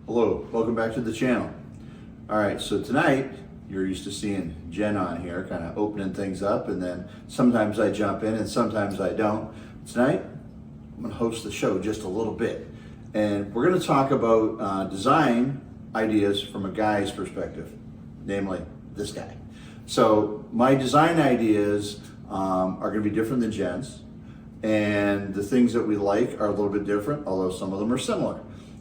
Hello, welcome back to the channel. All right, so tonight you're used to seeing Jen on here kind of opening things up, and then sometimes I jump in and sometimes I don't. Tonight I'm gonna host the show just a little bit, and we're gonna talk about design ideas from a guy's perspective, namely this guy. So my design ideas are gonna be different than Jen's, and the things that we like are a little bit different, although some of them are similar.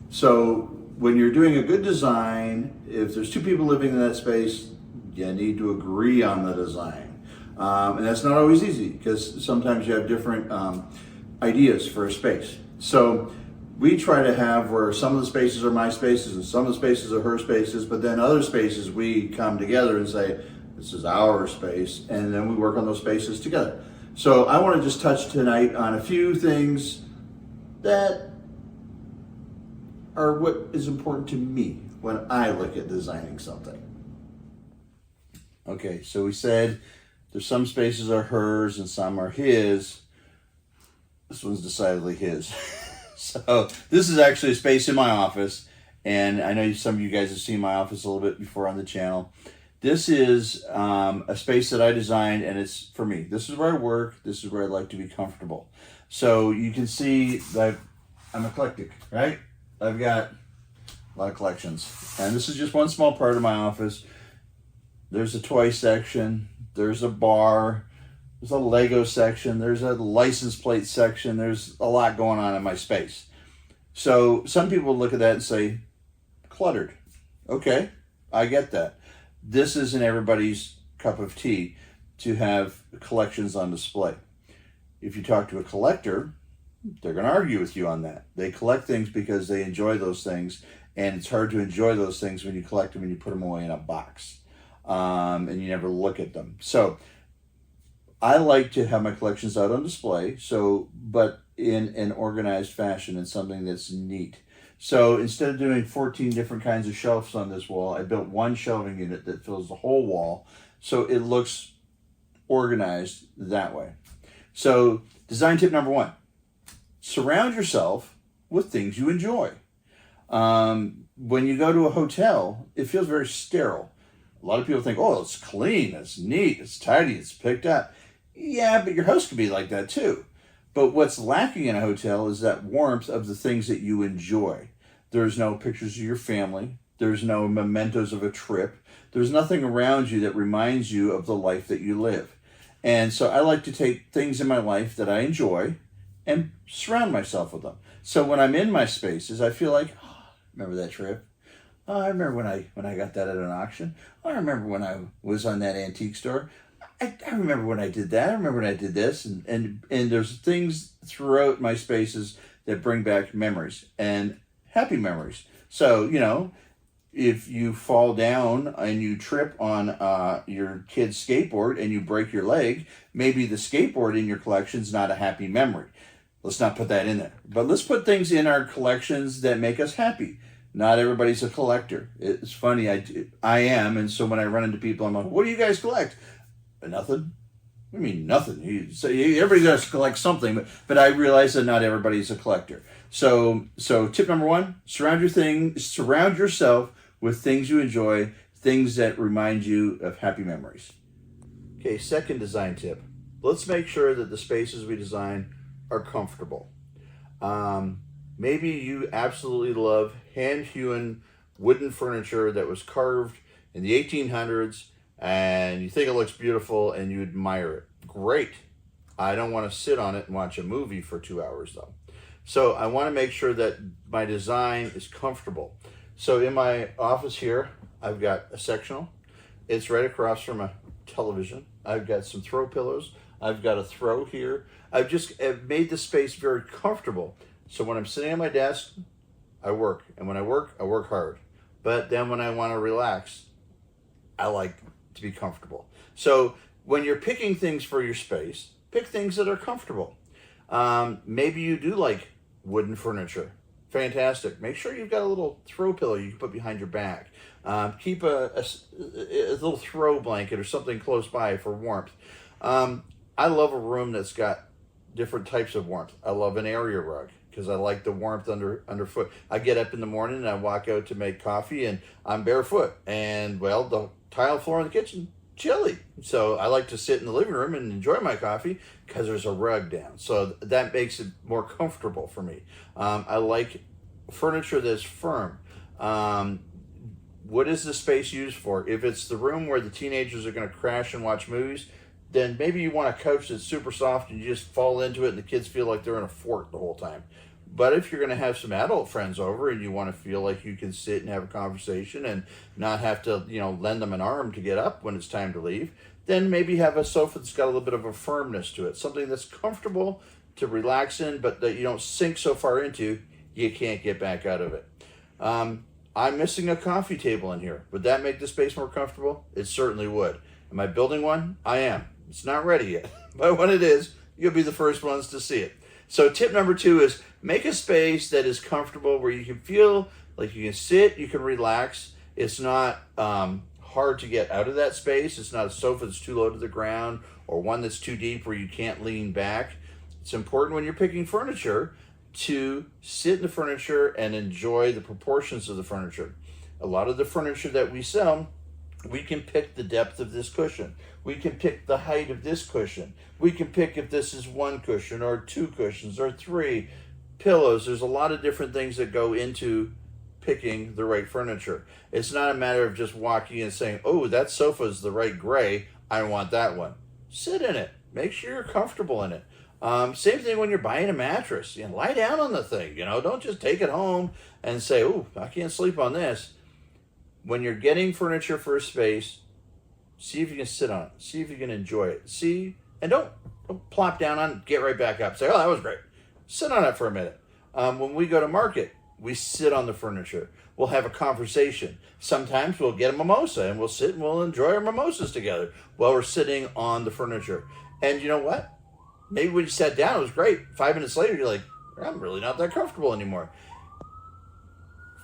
So when you're doing a good design, if there's two people living in that space, you need to agree on the design. And that's not always easy because sometimes you have different ideas for a space. So we try to have where some of the spaces are my spaces and some of the spaces are her spaces, but then other spaces we come together and say, this is our space, and then we work on those spaces together. So I want to just touch tonight on a few things that are what is important to me when I look at designing something. Okay, so we said there's some spaces are hers and some are his. This one's decidedly his. So this is actually a space in my office, and I know some of you guys have seen my office a little bit before on the channel. This is a space that I designed, and it's for me. This is where I work. This is where I like to be comfortable. So you can see that I'm eclectic, right? I've got a lot of collections, and this is just one small part of my office. There's a toy section, there's a bar, there's a Lego section, there's a license plate section, there's a lot going on in my space. So some people look at that and say, cluttered. Okay, I get that. This isn't everybody's cup of tea to have collections on display. If you talk to a collector, they're going to argue with you on that. They collect things because they enjoy those things, and it's hard to enjoy those things when you collect them and you put them away in a box, and you never look at them. So I like to have my collections out on display, but in an organized fashion and something that's neat. So instead of doing 14 different kinds of shelves on this wall, I built one shelving unit that fills the whole wall, so it looks organized that way. So design tip number one. Surround yourself with things you enjoy. When you go to a hotel, it feels very sterile. A lot of people think, oh, it's clean, it's neat, it's tidy, it's picked up. Yeah, but your house could be like that too. But what's lacking in a hotel is that warmth of the things that you enjoy. There's no pictures of your family. There's no mementos of a trip. There's nothing around you that reminds you of the life that you live. And so I like to take things in my life that I enjoy and surround myself with them. So when I'm in my spaces, I feel like, oh, remember that trip? Oh, I remember when I got that at an auction. Oh, I remember when I was on that antique store. I remember when I did that. I remember when I did this. And there's things throughout my spaces that bring back memories and happy memories. So, if you fall down and you trip on your kid's skateboard and you break your leg, maybe the skateboard in your collection is not a happy memory. Let's not put that in there. But let's put things in our collections that make us happy. Not everybody's a collector. It's funny, I am, and so when I run into people, I'm like, what do you guys collect? Nothing. What do you mean nothing? Everybody does collect something, but I realize that not everybody's a collector. So tip number one, surround yourself with things you enjoy, things that remind you of happy memories. Okay, second design tip. Let's make sure that the spaces we design are comfortable. Maybe you absolutely love hand-hewn wooden furniture that was carved in the 1800s, and you think it looks beautiful and you admire it. Great. I don't want to sit on it and watch a movie for 2 hours though. So I want to make sure that my design is comfortable. So in my office here, I've got a sectional. It's right across from a television. I've got some throw pillows. I've got a throw here. I've made the space very comfortable. So when I'm sitting at my desk, I work. And when I work hard. But then when I want to relax, I like to be comfortable. So when you're picking things for your space, pick things that are comfortable. Maybe you do like wooden furniture. Fantastic. Make sure you've got a little throw pillow you can put behind your back. Keep a little throw blanket or something close by for warmth. I love a room that's got different types of warmth. I love an area rug. because I like the warmth underfoot. I get up in the morning and I walk out to make coffee and I'm barefoot, and well, the tile floor in the kitchen chilly, so I like to sit in the living room and enjoy my coffee because there's a rug down, so that makes it more comfortable for me. I like furniture that's firm. What is the space used for? If it's the room where the teenagers are going to crash and watch movies, then maybe you want a couch that's super soft and you just fall into it and the kids feel like they're in a fort the whole time. But if you're going to have some adult friends over and you want to feel like you can sit and have a conversation and not have to, lend them an arm to get up when it's time to leave, then maybe have a sofa that's got a little bit of a firmness to it. Something that's comfortable to relax in, but that you don't sink so far into, you can't get back out of it. I'm missing a coffee table in here. Would that make the space more comfortable? It certainly would. Am I building one? I am. It's not ready yet. But when it is, you'll be the first ones to see it. So tip number 2 is make a space that is comfortable where you can feel like you can sit, you can relax. It's not hard to get out of that space. It's not a sofa that's too low to the ground or one that's too deep where you can't lean back. It's important when you're picking furniture to sit in the furniture and enjoy the proportions of the furniture. A lot of the furniture that we sell, we can pick the depth of this cushion. We can pick the height of this cushion. We can pick if this is 1 cushion or 2 cushions or 3 pillows. There's a lot of different things that go into picking the right furniture. It's not a matter of just walking in and saying, oh, that sofa is the right gray, I want that one. Sit in it. Make sure you're comfortable in it. Same thing when you're buying a mattress. Lie down on the thing. Don't just take it home and say, oh, I can't sleep on this. When you're getting furniture for a space, see if you can sit on it. See if you can enjoy it. See, and don't plop down on it, get right back up. Say, oh, that was great. Sit on it for a minute. When we go to market, we sit on the furniture. We'll have a conversation. Sometimes we'll get a mimosa and we'll sit and we'll enjoy our mimosas together while we're sitting on the furniture. And you know what? Maybe when you sat down, it was great. 5 minutes later, you're like, I'm really not that comfortable anymore.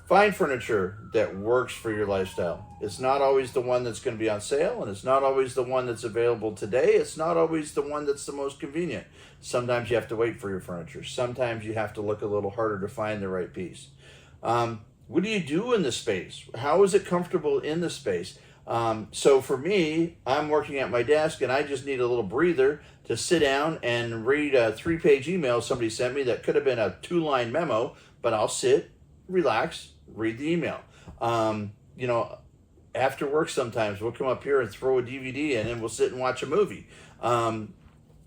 Find furniture that works for your lifestyle. It's not always the one that's going to be on sale, and it's not always the one that's available today. It's not always the one that's the most convenient. Sometimes you have to wait for your furniture. Sometimes you have to look a little harder to find the right piece. What do you do in the space? How is it comfortable in the space? So for me, I'm working at my desk and I just need a little breather to sit down and read a 3-page email somebody sent me that could have been a 2-line memo, but I'll sit, relax, read the email. After work sometimes we'll come up here and throw a DVD and then we'll sit and watch a movie.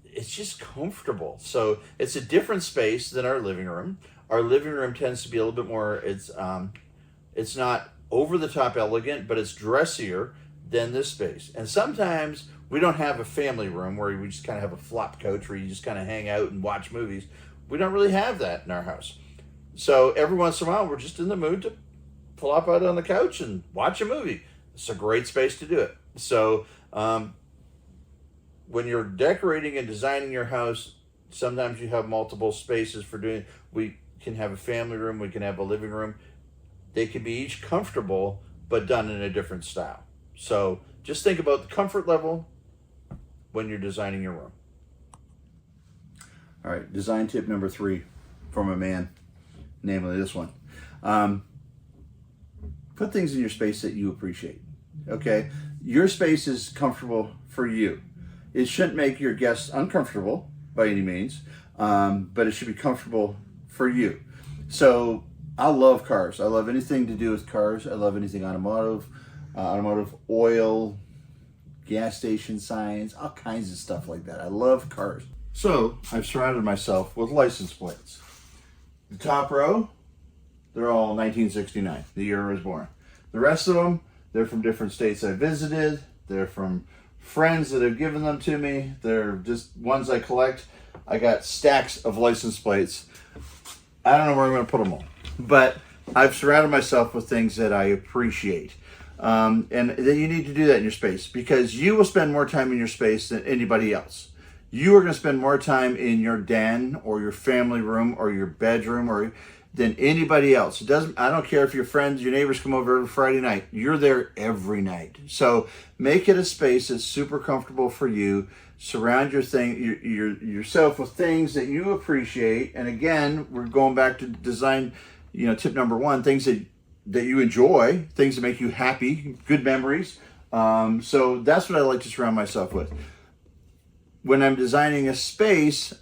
It's just comfortable. So it's a different space than our living room. Our living room tends to be a little bit more, it's not over the top elegant, but it's dressier than this space. And sometimes we don't have a family room where we just kind of have a flop couch where you just kind of hang out and watch movies. We don't really have that in our house. So every once in a while, we're just in the mood to flop out on the couch and watch a movie. It's a great space to do it. So when you're decorating and designing your house, sometimes you have multiple spaces for doing. We can have a family room, we can have a living room. They can be each comfortable, but done in a different style. So just think about the comfort level when you're designing your room. All right, design tip number 3 from a man, namely this one. Put things in your space that you appreciate, okay? Your space is comfortable for you. It shouldn't make your guests uncomfortable by any means, but it should be comfortable for you. So I love cars. I love anything to do with cars. I love anything automotive, oil, gas station signs, all kinds of stuff like that. I love cars. So I've surrounded myself with license plates. The top row, they're all 1969, the year I was born. The rest of them, they're from different states I visited. They're from friends that have given them to me. They're just ones I collect. I got stacks of license plates. I don't know where I'm going to put them all, but I've surrounded myself with things that I appreciate. And then you need to do that in your space because you will spend more time in your space than anybody else. You are going to spend more time in your den or your family room or your bedroom or than anybody else. It doesn't. I don't care if your friends, your neighbors come over every Friday night. You're there every night. So make it a space that's super comfortable for you. Surround yourself with things that you appreciate. And again, we're going back to design. Tip number one: things that you enjoy, things that make you happy, good memories. So that's what I like to surround myself with. When I'm designing a space,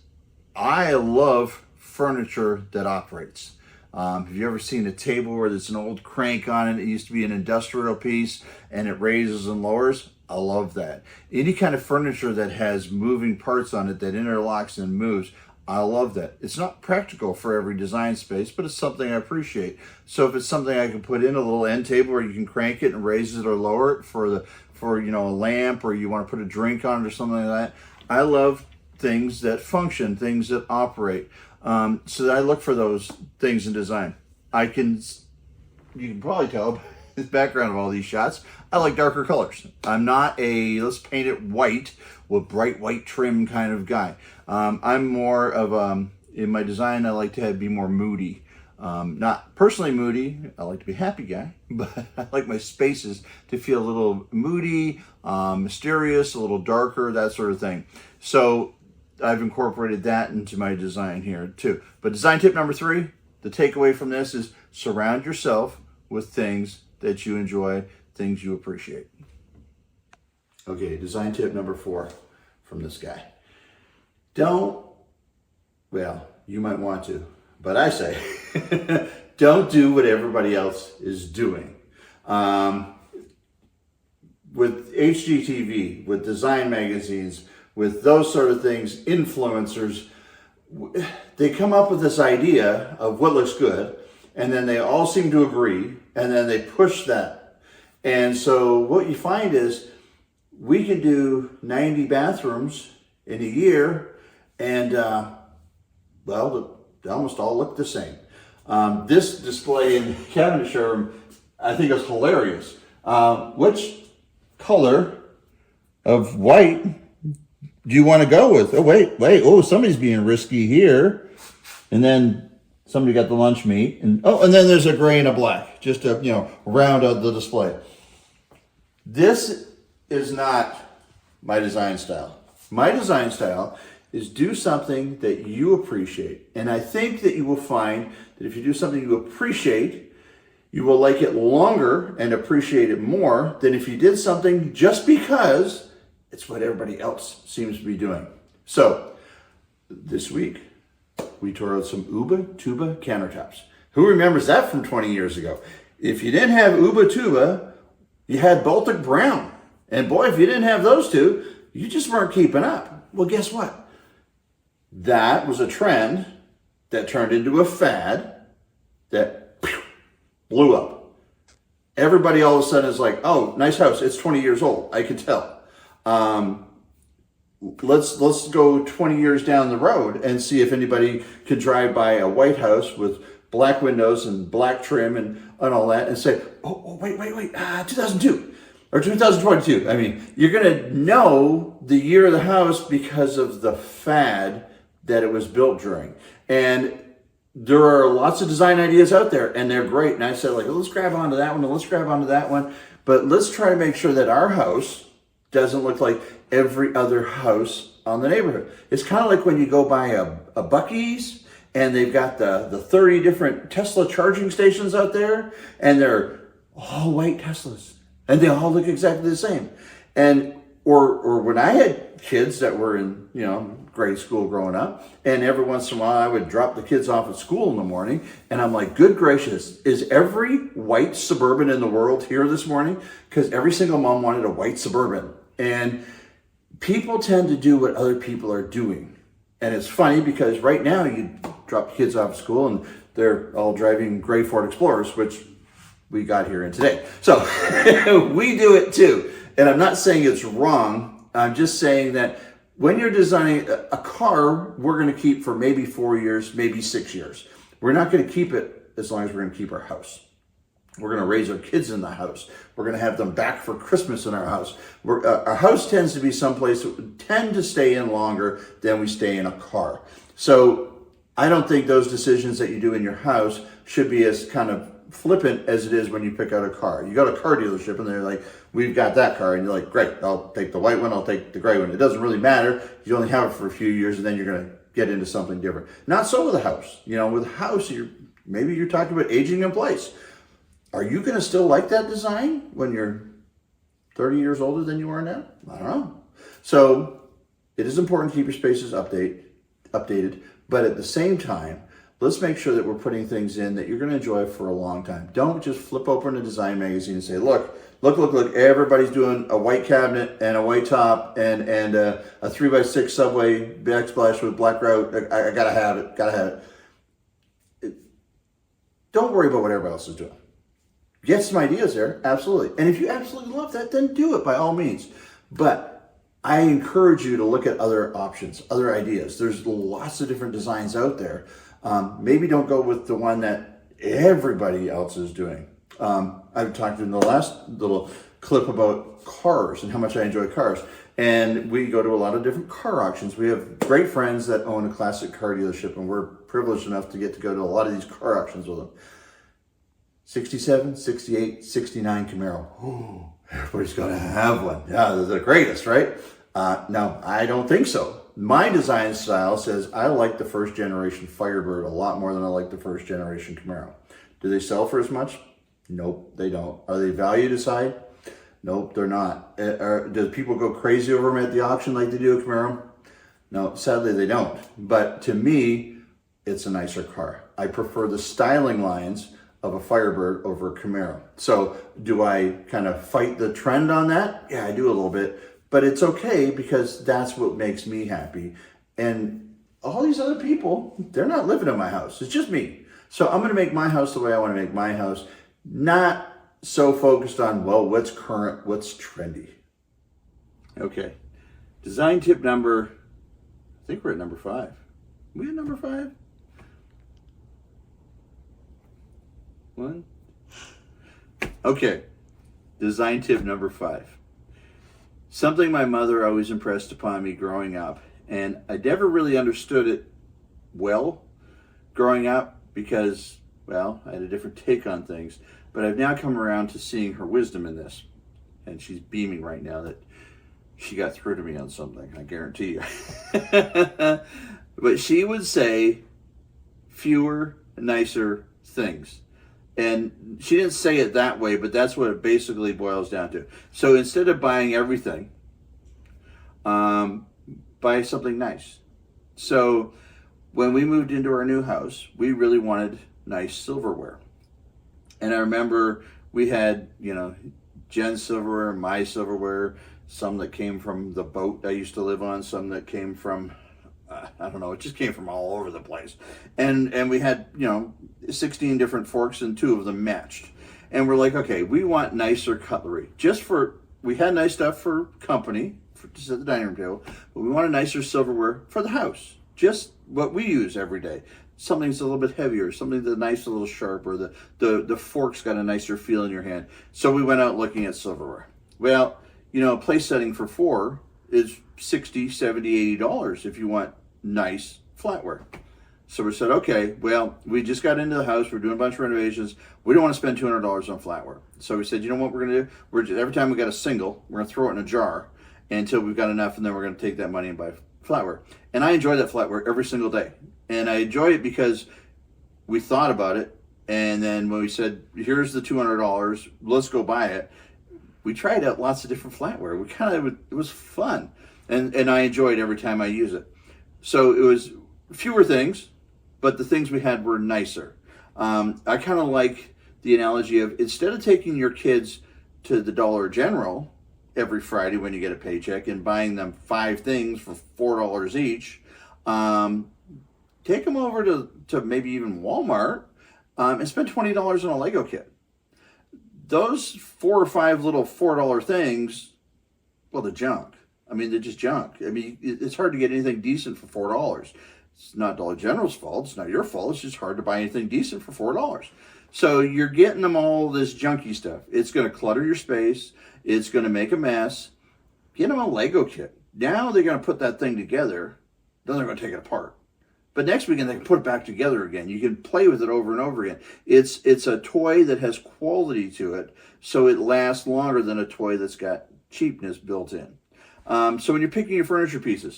I love furniture that operates. Have you ever seen a table where there's an old crank on it? It used to be an industrial piece and it raises and lowers. I love that. Any kind of furniture that has moving parts on it that interlocks and moves, I love that. It's not practical for every design space, but it's something I appreciate. So if it's something I can put in a little end table where you can crank it and raise it or lower it for a lamp, or you want to put a drink on it or something like that. I love things that function, things that operate. So I look for those things in design. You can probably tell by the background of all these shots, I like darker colors. I'm not a let's paint it white with bright white trim kind of guy. I'm more of in my design, I like to be more moody. Not personally moody. I like to be a happy guy, but I like my spaces to feel a little moody, mysterious, a little darker, that sort of thing. So I've incorporated that into my design here too. But design tip number 3, the takeaway from this is surround yourself with things that you enjoy, things you appreciate. Okay, design tip number 4 from this guy. You might want to, but I say, don't do what everybody else is doing. With HGTV, with design magazines, with those sort of things, influencers, they come up with this idea of what looks good, and then they all seem to agree, and then they push that. And so what you find is we can do 90 bathrooms in a year, and they almost all look the same. This display in the cabinet showroom, I think is hilarious. Which color of white do you want to go with? Oh, wait. Oh, somebody's being risky here. And then somebody got the lunch meat. And then there's a gray and a black, just to, round out the display. This is not my design style. My design style is do something that you appreciate. And I think that you will find that if you do something you appreciate, you will like it longer and appreciate it more than if you did something just because it's what everybody else seems to be doing. So this week, we tore out some Ubatuba countertops. Who remembers that from 20 years ago? If you didn't have Ubatuba, you had Baltic Brown. And boy, if you didn't have those two, you just weren't keeping up. Well, guess what? That was a trend that turned into a fad that blew up. Everybody all of a sudden is like, oh, nice house. It's 20 years old. I can tell. Let's go 20 years down the road and see if anybody could drive by a white house with black windows and black trim and all that and say, oh wait, 2002 or 2022. I mean, you're going to know the year of the house because of the fad that it was built during. And there are lots of design ideas out there and they're great. And I said, let's grab onto that one and let's grab onto that one. But let's try to make sure that our house doesn't look like every other house on the neighborhood. It's kind of like when you go by a Buc-ee's and they've got the 30 different Tesla charging stations out there and they're all white Teslas and they all look exactly the same. And or when I had kids that were in grade school growing up, and every once in a while I would drop the kids off at school in the morning and I'm like, good gracious, is every white Suburban in the world here this morning? Because every single mom wanted a white Suburban. And people tend to do what other people are doing. And it's funny because right now you drop kids off at school and they're all driving gray Ford Explorers, which we got here in today. So we do it too. And I'm not saying it's wrong. I'm just saying that when you're designing a car, we're going to keep for maybe 4 years, maybe 6 years. We're not going to keep it as long as we're going to keep our house. We're going to raise our kids in the house. We're going to have them back for Christmas in our house. Our house tends to be someplace that we tend to stay in longer than we stay in a car. So I don't think those decisions that you do in your house should be as kind of flippant as it is when you pick out a car. You go to a car dealership and they're like, we've got that car. And you're like, great, I'll take the white one, I'll take the gray one. It doesn't really matter. You only have it for a few years and then you're going to get into something different. Not so with a house. With a house, maybe you're talking about aging in place. Are you going to still like that design when you're 30 years older than you are now? I don't know. So it is important to keep your spaces updated, but at the same time, let's make sure that we're putting things in that you're going to enjoy for a long time. Don't just flip open a design magazine and say, look, everybody's doing a white cabinet and a white top and a 3x6 Subway backsplash with black grout. I gotta have it. Don't worry about what everybody else is doing. Get some ideas there, absolutely. And if you absolutely love that, then do it by all means. But I encourage you to look at other options, other ideas. There's lots of different designs out there. Maybe don't go with the one that everybody else is doing. I've talked in the last little clip about cars and how much I enjoy cars. And we go to a lot of different car auctions. We have great friends that own a classic car dealership, and we're privileged enough to get to go to a lot of these car auctions with them. 67, 68, 69 Camaro. Ooh, everybody's going to have one. Yeah, they're the greatest, right? No, I don't think so. My design style says I like the first generation Firebird a lot more than I like the first generation Camaro. Do they sell for as much? Nope, they don't. Are they valued as high? Nope, they're not. Do people go crazy over them at the auction like they do a Camaro? No, sadly they don't. But to me, it's a nicer car. I prefer the styling lines of a Firebird over a Camaro. So do I kind of fight the trend on that? Yeah, I do a little bit. But it's okay because that's what makes me happy. And all these other people, they're not living in my house. It's just me. So I'm going to make my house the way I want to make my house. Not so focused on, well, what's current, what's trendy. Okay. Design tip number, I think we're at number 5. We at number 5? 1? Okay. Design tip number 5. Something my mother always impressed upon me growing up, and I never really understood it well growing up because, well, I had a different take on things, but I've now come around to seeing her wisdom in this, and she's beaming right now that she got through to me on something, I guarantee you. But she would say fewer, nicer things. And she didn't say it that way, but that's what it basically boils down to. So instead of buying everything, buy something nice. So when we moved into our new house, we really wanted nice silverware. And I remember we had, Jen's silverware, my silverware, some that came from the boat I used to live on, some that came from, I don't know, it just came from all over the place. And we had, 16 different forks and 2 of them matched. And we're like, okay, we want nicer cutlery. We had nice stuff for company, to set the dining room table, but we wanted nicer silverware for the house. Just what we use every day. Something that's a little bit heavier, something that's nice, a little sharper, the fork's got a nicer feel in your hand. So we went out looking at silverware. Well, place setting for 4 is $60, $70, $80 if you want nice flatware. So we said, okay, well, we just got into the house. We're doing a bunch of renovations. We don't want to spend $200 on flatware. So we said, you know what we're going to do? Every time we got a single, we're going to throw it in a jar until we've got enough, and then we're going to take that money and buy flatware. And I enjoy that flatware every single day. And I enjoy it because we thought about it. And then when we said, here's the $200, let's go buy it, we tried out lots of different flatware. It was fun. And I enjoyed every time I use it. So it was fewer things, but the things we had were nicer. I kind of like the analogy of instead of taking your kids to the Dollar General every Friday when you get a paycheck and buying them 5 things for $4 each, take them over to maybe even Walmart and spend $20 on a Lego kit. Those 4 or 5 little $4 things, well, they're junk. I mean, they're just junk. I mean, it's hard to get anything decent for $4. It's not Dollar General's fault. It's not your fault. It's just hard to buy anything decent for $4. So you're getting them all this junky stuff. It's going to clutter your space. It's going to make a mess. Get them a Lego kit. Now they're going to put that thing together. Then they're going to take it apart. But next weekend they can put it back together again. You can play with it over and over again. It's a toy that has quality to it, so it lasts longer than a toy that's got cheapness built in. So when you're picking your furniture pieces,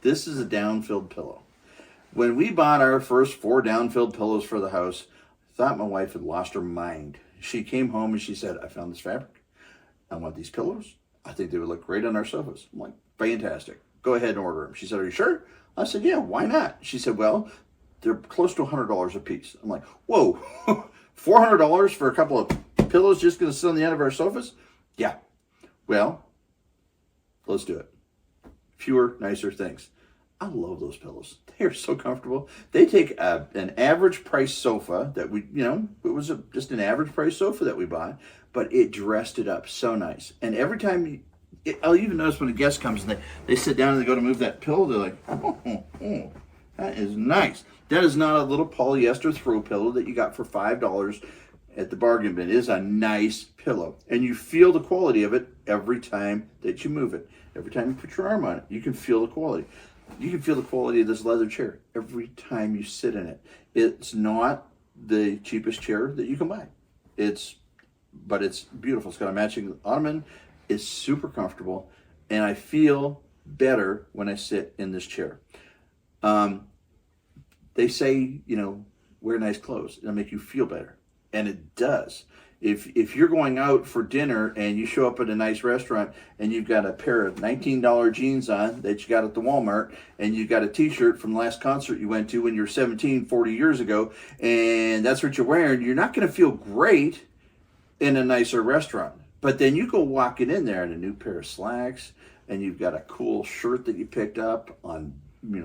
this is a down-filled pillow. When we bought our first 4 down-filled pillows for the house, I thought my wife had lost her mind. She came home and she said, I found this fabric. I want these pillows. I think they would look great on our sofas. I'm like, fantastic. Go ahead and order them. She said, are you sure? I said, yeah, why not? She said, well, they're close to $100 a piece. I'm like, whoa, $400 for a couple of pillows just going to sit on the end of our sofas? Yeah. Well, let's do it. Fewer, nicer things. I love those pillows. They are so comfortable. They take an average price sofa that we, it was just an average price sofa that we bought, but it dressed it up so nice. And every time I'll even notice when a guest comes and they sit down and they go to move that pillow, they're like, oh, that is nice. That is not a little polyester throw pillow that you got for $5 at the bargain bin. It is a nice pillow. And you feel the quality of it every time that you move it. Every time you put your arm on it, you can feel the quality. You can feel the quality of this leather chair every time you sit in it. It's not the cheapest chair that you can buy. But it's beautiful. It's got a matching ottoman. It's super comfortable, and I feel better when I sit in this chair. They say, wear nice clothes. It'll make you feel better, and it does. If you're going out for dinner and you show up at a nice restaurant and you've got a pair of $19 jeans on that you got at the Walmart, and you've got a t-shirt from the last concert you went to when you were 17, 40 years ago, and that's what you're wearing, you're not going to feel great in a nicer restaurant. But then you go walking in there in a new pair of slacks, and you've got a cool shirt that you picked up on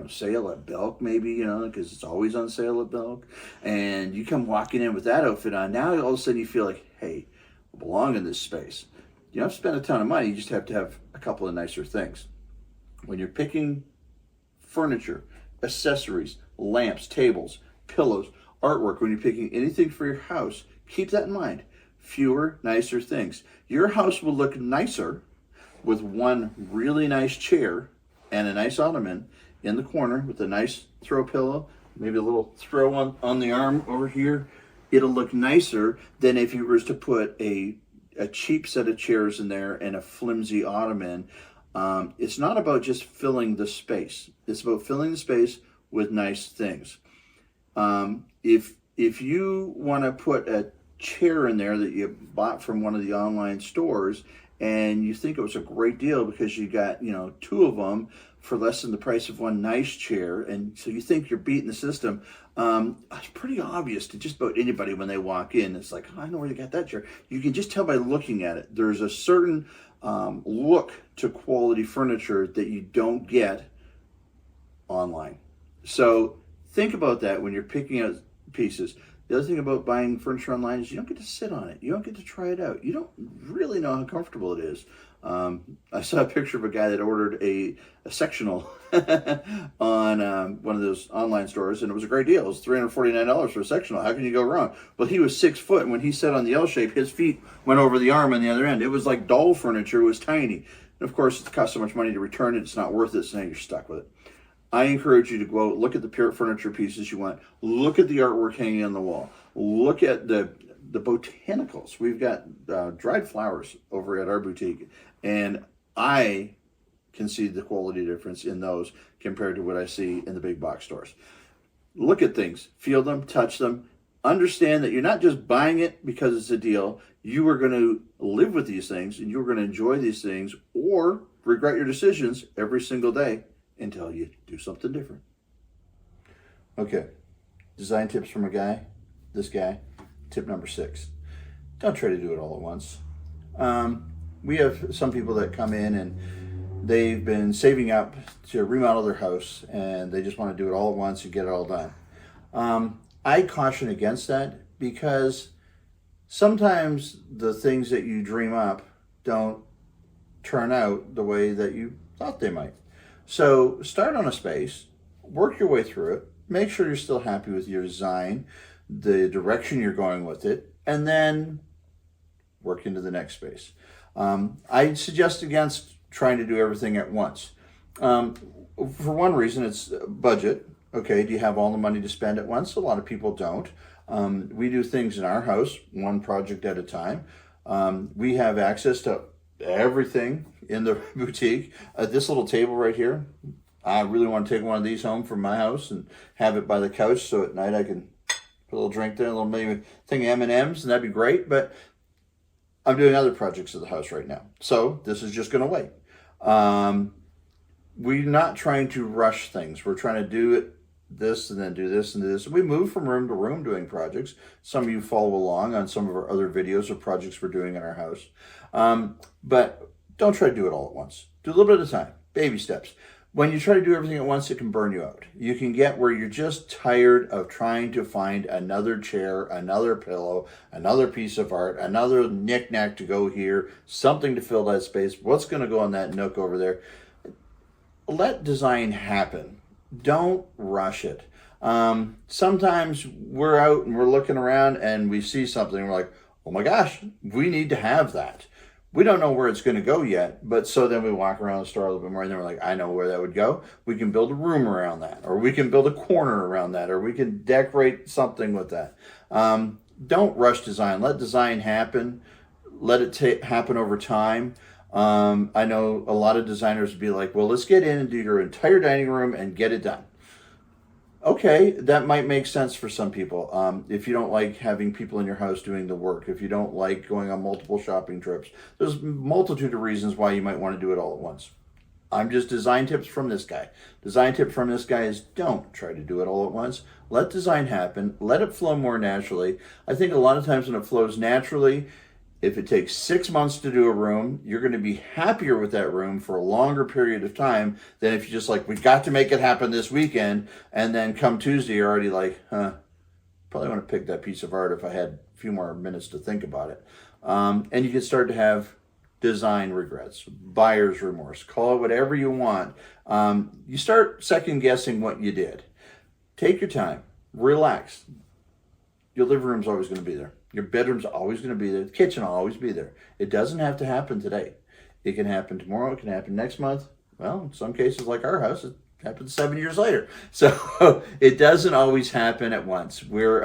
sale at Belk, maybe, because it's always on sale at Belk. And you come walking in with that outfit on. Now all of a sudden you feel like, hey, I belong in this space. You don't have to spend a ton of money. You just have to have a couple of nicer things. When you're picking furniture, accessories, lamps, tables, pillows, artwork, when you're picking anything for your house, keep that in mind. Fewer, nicer things. Your house will look nicer with one really nice chair and a nice ottoman in the corner with a nice throw pillow, maybe a little throw on the arm over here. It'll look nicer than if you were to put a cheap set of chairs in there and a flimsy ottoman. It's not about just filling the space. It's about filling the space with nice things. If you want to put a chair in there that you bought from one of the online stores and you think it was a great deal because you got 2 of them for less than the price of one nice chair, and so you think you're beating the system, it's pretty obvious to just about anybody when they walk in. It's like, I know where you got that chair. You can just tell by looking at it. There's a certain look to quality furniture that you don't get online. So think about that when you're picking out pieces. The other thing about buying furniture online is you don't get to sit on it. You don't get to try it out. You don't really know how comfortable it is. I saw a picture of a guy that ordered a sectional on one of those online stores, and it was a great deal. It was $349 for a sectional. How can you go wrong? Well, he was 6 foot, and when he sat on the L shape, his feet went over the arm on the other end. It was like doll furniture. It was tiny. And of course, it costs so much money to return it, it's not worth it, so now you're stuck with it. I encourage you to go out, look at the pure furniture pieces you want. Look at the artwork hanging on the wall. Look at the botanicals. We've got dried flowers over at our boutique, and I can see the quality difference in those compared to what I see in the big box stores. Look at things, feel them, touch them. Understand that you're not just buying it because it's a deal. You are going to live with these things, and you're going to enjoy these things or regret your decisions every single day until you do something different. Okay, design tips from this guy. Tip number 6, don't try to do it all at once. We have some people that come in and they've been saving up to remodel their house and they just want to do it all at once and get it all done. I caution against that because sometimes the things that you dream up don't turn out the way that you thought they might. So start on a space, work your way through it, make sure you're still happy with your design, the direction you're going with it, and then work into the next space. I suggest against trying to do everything at once. For one reason, it's budget. Okay, do you have all the money to spend at once? A lot of people don't. We do things in our house, one project at a time. We have access to everything in the boutique. This little table right here, I really want to take one of these home from my house and have it by the couch, so at night I can put a little drink there, a little maybe thing of M&Ms, and that'd be great. But I'm doing other projects at the house right now, so this is just going to wait. We're not trying to rush things. We're trying to do it this and then do this and do this. We move from room to room doing projects. Some of you follow along on some of our other videos of projects we're doing in our house. But don't try to do it all at once. Do a little bit at a time, baby steps. When you try to do everything at once, it can burn you out. You can get where you're just tired of trying to find another chair, another pillow, another piece of art, another knick-knack to go here, something to fill that space. What's going to go in that nook over there? Let design happen. Don't rush it. Sometimes we're out and we're looking around and we see something and we're like, oh my gosh, we need to have that. We don't know where it's going to go yet, but so then we walk around the store a little bit more and then we're like, I know where that would go. We can build a room around that, or we can build a corner around that, or we can decorate something with that. Don't rush design. Let design happen. Let it happen over time. I know a lot of designers would be like, well, let's get in and do your entire dining room and get it done. Okay, that might make sense for some people. If you don't like having people in your house doing the work, if you don't like going on multiple shopping trips, there's a multitude of reasons why you might want to do it all at once. I'm just design tips from this guy. Design tip from this guy is don't try to do it all at once. Let design happen. Let it flow more naturally. I think a lot of times when it flows naturally, if it takes 6 months to do a room, you're going to be happier with that room for a longer period of time than if you just like, we've got to make it happen this weekend, and then come Tuesday, you're already like, probably want to pick that piece of art if I had a few more minutes to think about it. And you can start to have design regrets, buyer's remorse, call it whatever you want. You start second guessing what you did. Take your time, relax. Your living room's always going to be there. Your bedroom's always going to be there. The kitchen will always be there. It doesn't have to happen today. It can happen tomorrow. It can happen next month. Well, in some cases, like our house, it happens 7 years later. So it doesn't always happen at once. We're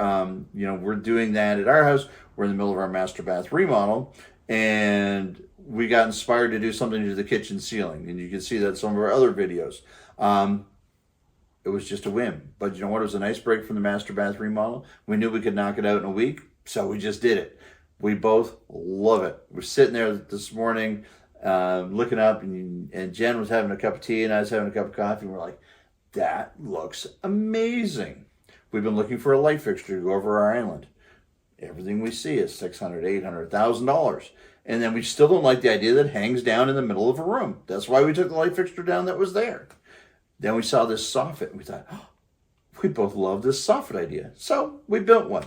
doing that at our house. We're in the middle of our master bath remodel, and we got inspired to do something to the kitchen ceiling. And you can see that in some of our other videos. It was just a whim. But you know what? It was a nice break from the master bath remodel. We knew we could knock it out in a week. So we just did it. We both love it. We're sitting there this morning looking up, and Jen was having a cup of tea and I was having a cup of coffee, and we're like, that looks amazing. We've been looking for a light fixture to go over our island. Everything we see is $600, $800, $1,000. And then we still don't like the idea that it hangs down in the middle of a room. That's why we took the light fixture down that was there. Then we saw this soffit and we thought, oh, we both love this soffit idea. So we built one.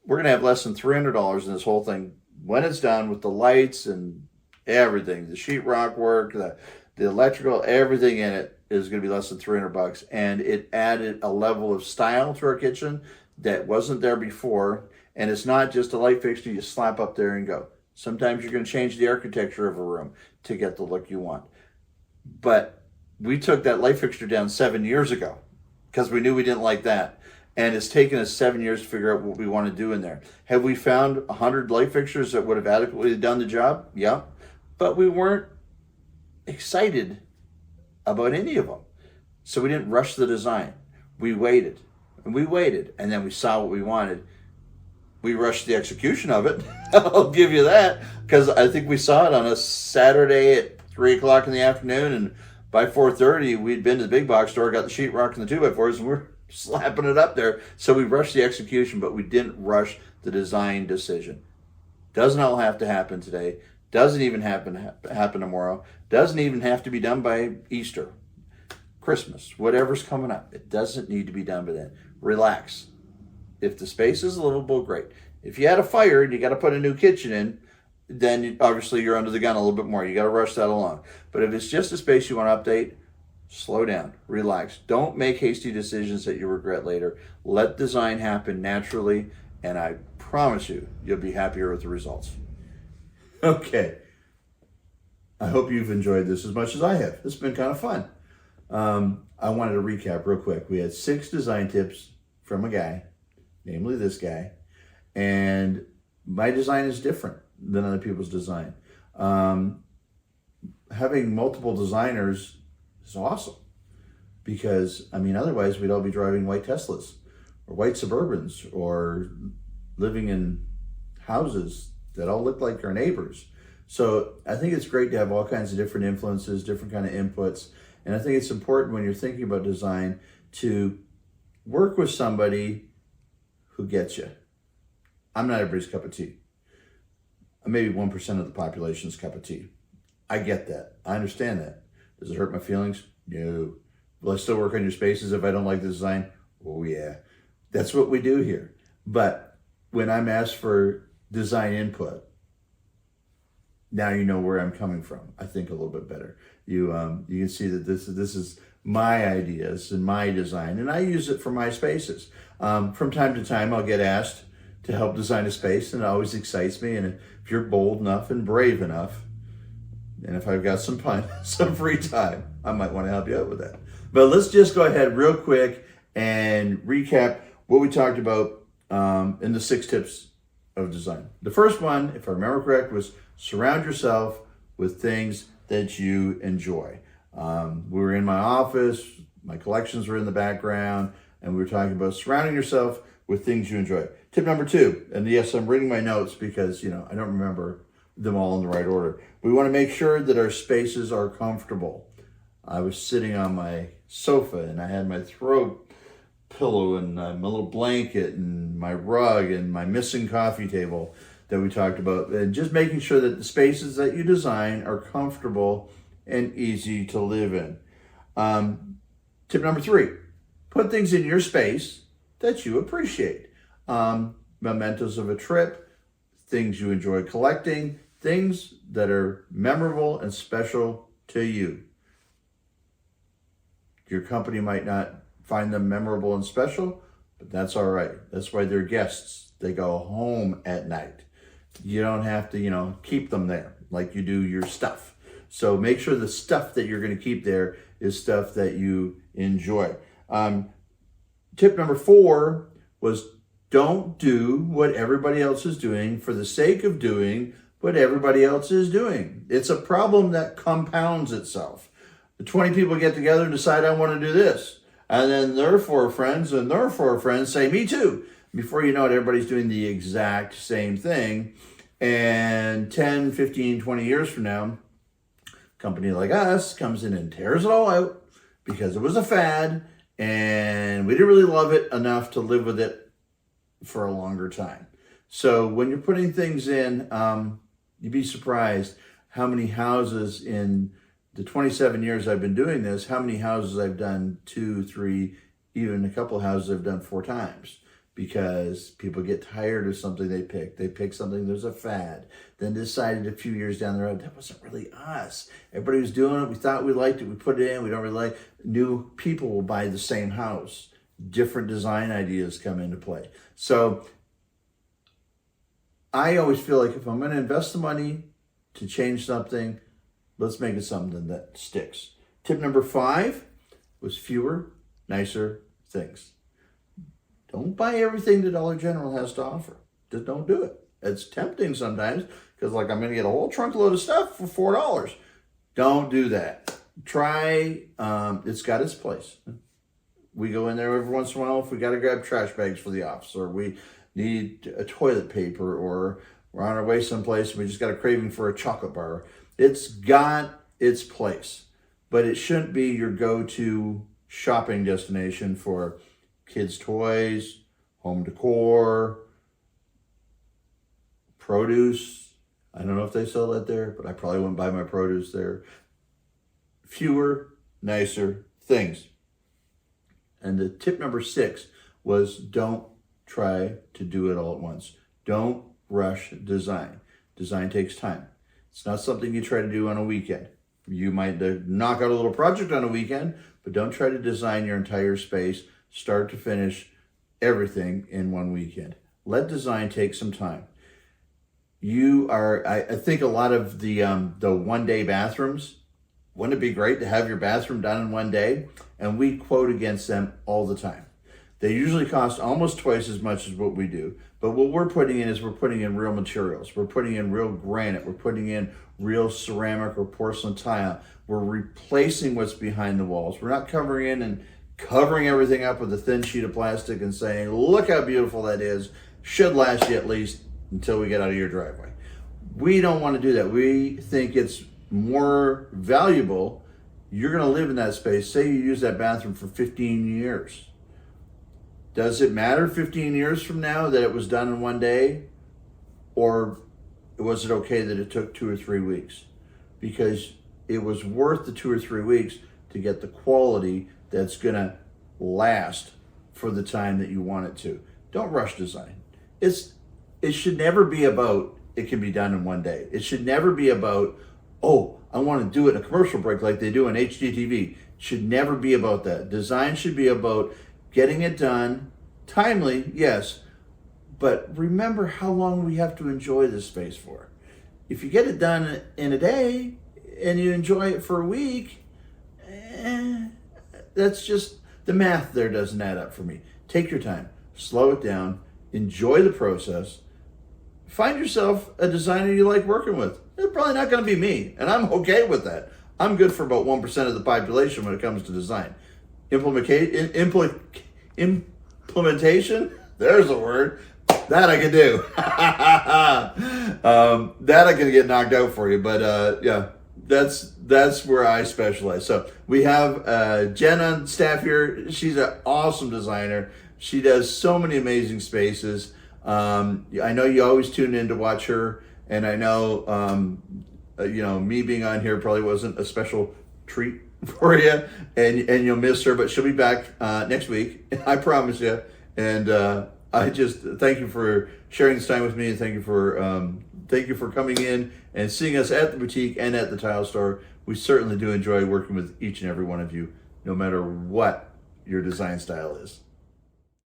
We're going to have less than $300 in this whole thing when it's done, with the lights and everything, the sheetrock work, the electrical, everything in it is going to be less than $300. And it added a level of style to our kitchen that wasn't there before. And it's not just a light fixture you slap up there and go. Sometimes you're going to change the architecture of a room to get the look you want. But we took that light fixture down 7 years ago because we knew we didn't like that. And it's taken us 7 years to figure out what we want to do in there. Have we found 100 light fixtures that would have adequately done the job? Yeah. But we weren't excited about any of them. So we didn't rush the design. We waited. And we waited. And then we saw what we wanted. We rushed the execution of it. I'll give you that. Because I think we saw it on a Saturday at 3 o'clock in the afternoon. And by 4:30, we'd been to the big box store, got the sheetrock and the 2x4s, and we're slapping it up there. So we rushed the execution, but we didn't rush the design decision. Doesn't all have to happen today. Doesn't even happen tomorrow. Doesn't even have to be done by Easter, Christmas, whatever's coming up. It doesn't need to be done by then. Relax. If the space is livable, great. If you had a fire and you got to put a new kitchen in, then obviously you're under the gun a little bit more. You got to rush that along. But if it's just a space you want to update, slow down, relax. Don't make hasty decisions that you regret later. Let design happen naturally, and I promise you, you'll be happier with the results. Okay. I hope you've enjoyed this as much as I have. It's been kind of fun. I wanted to recap real quick. We had 6 design tips from a guy, namely this guy, and my design is different than other people's design. Having multiple designers is awesome because, I mean, otherwise we'd all be driving white Teslas or white Suburbans or living in houses that all look like our neighbors. So I think it's great to have all kinds of different influences, different kind of inputs. And I think it's important when you're thinking about design to work with somebody who gets you. I'm not everybody's cup of tea. Maybe 1% of the population's cup of tea. I get that. I understand that. Does it hurt my feelings? No. Will I still work on your spaces if I don't like the design? Oh yeah. That's what we do here. But when I'm asked for design input, now you know where I'm coming from. I think a little bit better. You can see that this is my ideas and my design, and I use it for my spaces. From time to time, I'll get asked to help design a space, and it always excites me. And if you're bold enough and brave enough, and if I've got some free time, I might want to help you out with that. But let's just go ahead real quick and recap what we talked about in the 6 tips of design. The first one, if I remember correct, was surround yourself with things that you enjoy. We were in my office, my collections were in the background, and we were talking about surrounding yourself with things you enjoy. Tip number 2, and yes, I'm reading my notes because, I don't remember them all in the right order. We want to make sure that our spaces are comfortable. I was sitting on my sofa and I had my throw pillow and my little blanket and my rug and my missing coffee table that we talked about, and just making sure that the spaces that you design are comfortable and easy to live in. Tip number 3, put things in your space that you appreciate. Mementos of a trip, things you enjoy collecting, things that are memorable and special to you. Your company might not find them memorable and special, but that's all right. That's why they're guests. They go home at night. You don't have to, keep them there like you do your stuff. So make sure the stuff that you're going to keep there is stuff that you enjoy. Tip number 4 was don't do what everybody else is doing for the sake of doing what everybody else is doing. It's a problem that compounds itself. The 20 people get together and decide, I want to do this. And then their 4 friends and their 4 friends say, me too. Before you know it, everybody's doing the exact same thing. And 10, 15, 20 years from now, a company like us comes in and tears it all out because it was a fad and we didn't really love it enough to live with it for a longer time. So when you're putting things in, you'd be surprised how many houses in the 27 years I've been doing this, how many houses I've done 2, 3, even a couple of houses I've done 4 times. Because people get tired of something they pick. They pick something, there's a fad. Then decided a few years down the road, that wasn't really us. Everybody was doing it. We thought we liked it. We put it in. We don't really like it. New people will buy the same house. Different design ideas come into play. So I always feel like if I'm going to invest the money to change something, let's make it something that sticks. Tip number 5 was fewer, nicer things. Don't buy everything that Dollar General has to offer. Just don't do it. It's tempting sometimes because I'm going to get a whole trunk load of stuff for $4. Don't do that. Try, it's got its place. We go in there every once in a while if we got to grab trash bags for the office, or we need a toilet paper, or we're on our way someplace and we just got a craving for a chocolate bar. It's got its place, but it shouldn't be your go-to shopping destination for kids' toys, home decor, produce. I don't know if they sell that there, but I probably wouldn't buy my produce there. Fewer, nicer things. And the tip number 6 was don't try to do it all at once. Don't rush design. Design takes time. It's not something you try to do on a weekend. You might knock out a little project on a weekend, but don't try to design your entire space, start to finish, everything in one weekend. Let design take some time. I think a lot of the one-day bathrooms Wouldn't it be great to have your bathroom done in one day? And we quote against them all the time. They usually cost almost twice as much as what we do. But what we're putting in is we're putting in real materials. We're putting in real granite. We're putting in real ceramic or porcelain tile. We're replacing what's behind the walls. We're not covering in and covering everything up with a thin sheet of plastic and saying, look how beautiful that is. Should last you at least until we get out of your driveway. We don't want to do that. We think it's more valuable. You're going to live in that space. Say you use that bathroom for 15 years. Does it matter 15 years from now that it was done in one day? Or was it okay that it took 2 or 3 weeks? Because it was worth the 2 or 3 weeks to get the quality that's going to last for the time that you want it to. Don't rush design. It should never be about it can be done in one day. It should never be about, oh, I want to do it in a commercial break like they do in HGTV. It should never be about that. Design should be about getting it done, timely, yes, but remember how long we have to enjoy this space for. If you get it done in a day and you enjoy it for a week, that's just, the math there doesn't add up for me. Take your time, slow it down, enjoy the process, find yourself a designer you like working with. It's probably not going to be me, and I'm okay with that. I'm good for about 1% of the population when it comes to design. Implementation, there's a word, that I can do. That I can get knocked out for you, but yeah, that's where I specialize. So we have Jen on staff here. She's an awesome designer. She does so many amazing spaces. I know you always tune in to watch her, and I know me being on here probably wasn't a special treat for you, and you'll miss her, but she'll be back next week, I promise you. And I just thank you for sharing this time with me, and thank you for coming in and seeing us at the boutique and at the tile store. We certainly do enjoy working with each and every one of you, no matter what your design style is.